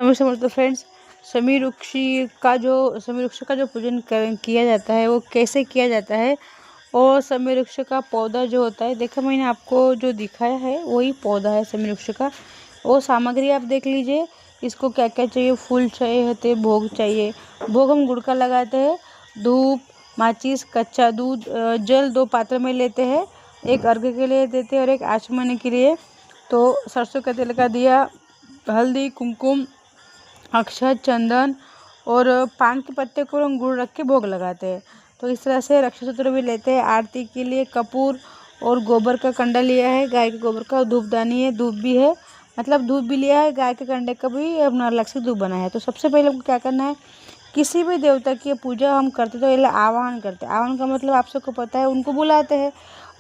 नमस्ते तो फ्रेंड्स, समीर वृक्ष का जो पूजन किया जाता है वो कैसे किया जाता है। और समीर वृक्ष का पौधा जो होता है, देखा मैंने आपको जो दिखाया है वही पौधा है समीर वृक्ष का। वो सामग्री आप देख लीजिए, इसको क्या क्या चाहिए। फूल चाहिए होते, भोग चाहिए। भोग हम गुड़ का लगाते हैं। धूप, माचिस, कच्चा दूध, जल 2 पात्र में लेते हैं। एक अर्घ के लिए देते हैं और एक आचमन के लिए। तो सरसों का तेल का दिया, हल्दी, कुमकुम, अक्षत, चंदन और पान के पत्ते को हम गुड़ रख के भोग लगाते हैं। तो इस तरह से रक्षा सूत्र भी लेते हैं। आरती के लिए कपूर और गोबर का कंडा लिया है, गाय के गोबर का। धूपदानी है, धूप भी है, मतलब धूप भी लिया है। गाय के कंडे का भी अपना अलग से धूप बना है। तो सबसे पहले हमको क्या करना है, किसी भी देवता की पूजा हम करते तो पहले आवाहन करते हैं। आवाहन का मतलब आप सबको पता है, उनको बुलाते हैं।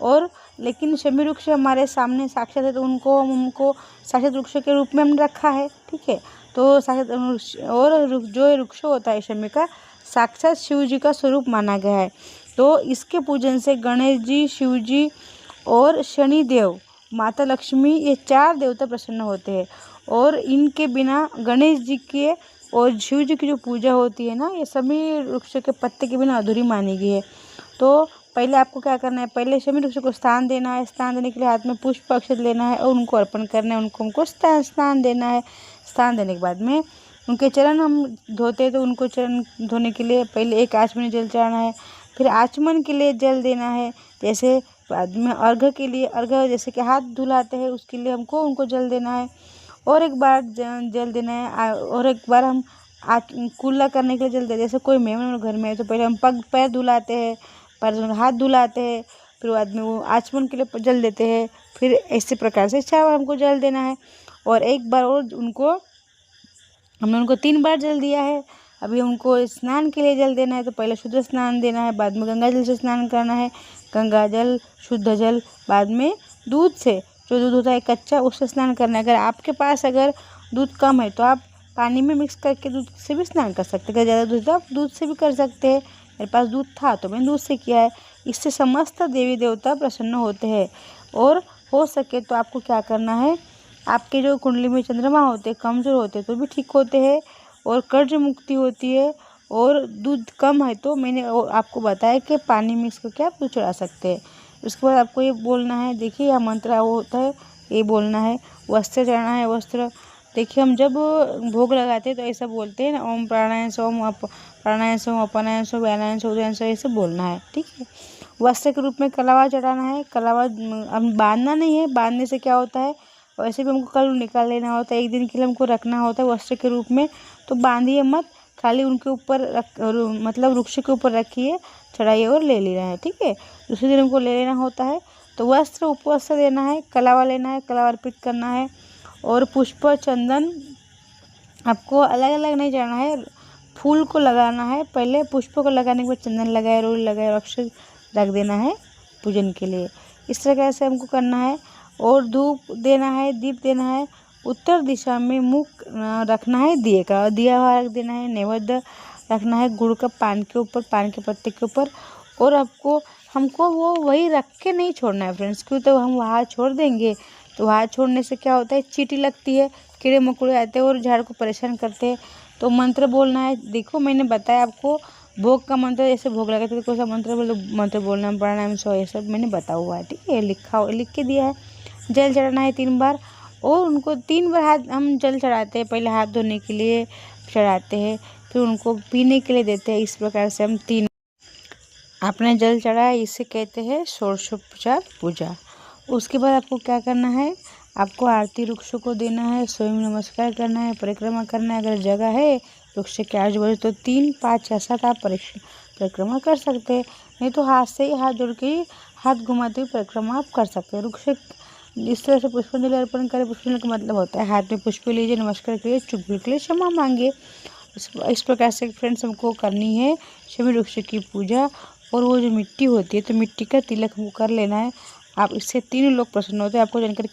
और लेकिन शमी वृक्ष हमारे सामने साक्षात है, तो हमको साक्षात वृक्ष के रूप में हमने रखा है, ठीक है। तो साक्षात और जो वृक्ष होता है शमी का, साक्षात शिव जी का स्वरूप माना गया है। तो इसके पूजन से गणेश जी, शिव जी और शनिदेव, माता लक्ष्मी, ये 4 देवता प्रसन्न होते हैं। और इनके बिना गणेश जी के और शिव जी की जो पूजा होती है ना, ये सभी वृक्ष के पत्ते के बिना अधूरी मानी गई है। तो पहले आपको क्या करना है, पहले शमी वृक्ष को स्थान देना है। स्थान देने के लिए हाथ में पुष्प अक्षत लेना है और उनको अर्पण करना है। हमको स्नान देना है। स्नान देने के बाद में उनके चरण हम धोते हैं, तो उनको चरण धोने के लिए पहले एक आचमनी जल चढ़ाना है। फिर आचमन के लिए जल देना है। जैसे बाद में अर्घ के लिए, अर्घ जैसे कि हाथ धुलाते हैं, उसके लिए हमको उनको जल देना है। और एक बार जल देना है। और एक बार हम कुल्ला करने के लिए जल देते हैं। जैसे कोई मेहमान घर में है तो पहले हम पग पैर धुलाते हैं, पैर हाथ धुलाते हैं, फिर बाद में वो आचमन के लिए जल देते हैं। फिर इसी प्रकार से 4 बार हमको जल देना है। और एक बार और हमने उनको 3 बार जल दिया है। अभी उनको स्नान के लिए जल देना है। तो पहले शुद्ध स्नान देना है, बाद में गंगा जल से स्नान करना है। गंगा जल, शुद्ध जल, बाद में दूध से, जो दूध होता है कच्चा, उससे स्नान करना है। अगर आपके पास दूध कम है तो आप पानी में मिक्स करके दूध से भी स्नान कर सकते हैं। अगर ज़्यादा दूध तो आप दूध से भी कर सकते हैं। मेरे पास दूध था तो मैंने दूध से किया है। इससे समस्त देवी देवता प्रसन्न होते हैं। और हो सके तो आपको क्या करना है, आपके जो कुंडली में चंद्रमा होते हैं, कमज़ोर होते हैं, तो भी ठीक होते हैं। और कर्ज मुक्ति होती है। और दूध कम है तो मैंने आपको बताया कि पानी मिक्स करके आप दूध चढ़ा सकते हैं। उसके बाद आपको ये बोलना है, देखिए यह मंत्र वो होता है, ये बोलना है। वस्त्र चढ़ाना है। वस्त्र देखिए, हम जब भोग लगाते हैं तो ऐसा बोलते हैं ना, ओम प्राणायाम सोम, प्राणायाम सोम, अपनायाम सोम, व्यानायाम सोम, उदयान सोम, ऐसे बोलना है, ठीक है। वस्त्र के रूप में कलावा चढ़ाना है। कलावा हम बांधना नहीं है, बांधने से क्या होता है, वैसे भी हमको कल निकाल लेना होता है। एक दिन के लिए हमको रखना होता है वस्त्र के रूप में। तो बांधिए मत, खाली उनके ऊपर मतलब वृक्ष के ऊपर रखिए, चढ़ाइए और ले लेना है, ठीक है। दूसरे दिन हमको ले लेना होता है। तो वस्त्र, उपवस्त्र देना है, कलावा लेना है, कलावा अर्पित करना है। और पुष्प, चंदन आपको अलग अलग नहीं जाना है, फूल को लगाना है। पहले पुष्प को लगाने के बाद चंदन लगाए, रोल लगाए, अक्षत रख देना है पूजन के लिए। इस तरह से हमको करना है। और धूप देना है, दीप देना है। उत्तर दिशा में मुख रखना है, दिए का दिया हुआ रख देना है। नैवेद्य रखना है गुड़ का, पान के ऊपर, पान के पत्ते के ऊपर। और हमको वो वही रख के नहीं छोड़ना है फ्रेंड्स, क्यों, तो हम वहाँ छोड़ देंगे तो वहाँ छोड़ने से क्या होता है, चींटी लगती है, कीड़े मकोड़े आते हैं और झाड़ को परेशान करते हैं। तो मंत्र बोलना है। देखो मैंने बताया आपको भोग का मंत्र, जैसे भोग लगाते तो कौन सा मंत्र बोलना है, प्राणायाम सो, ये सब मैंने बताया हुआ है, ठीक है, लिख के दिया है। जल चढ़ाना है 3 बार। और उनको 3 बार हाथ हम जल चढ़ाते हैं। पहले हाथ धोने के लिए चढ़ाते हैं, फिर उनको पीने के लिए देते हैं। इस प्रकार से हम 3 आपने जल चढ़ाया, इसे कहते हैं षोडशोपचार पूजा। उसके बाद आपको क्या करना है, आपको आरती वृक्ष को देना है, स्वयं नमस्कार करना है, परिक्रमा करना है। अगर जगह है वृक्ष के आजू बाजू तो 3, 5 या 7 आप परिक्रमा कर सकते हैं। नहीं तो हाथ से ही, हाथ जोड़ के ही, हाथ घुमाते हुए परिक्रमा आप कर सकते हैं। वृक्ष इस तरह से पुष्पांजलि अर्पण करें। पुष्पांजलि का मतलब होता है हाथ में पुष्प लीजिए, नमस्कार करिए, चुप के लिए क्षमा मांगिए। इस प्रकार से फ्रेंड्स हमको करनी है शमी वृक्ष की पूजा। और वो जो मिट्टी होती है, तो मिट्टी का तिलक हमको कर लेना है। आप इससे 3 लोग प्रसन्न होते हैं। आपको जानकारी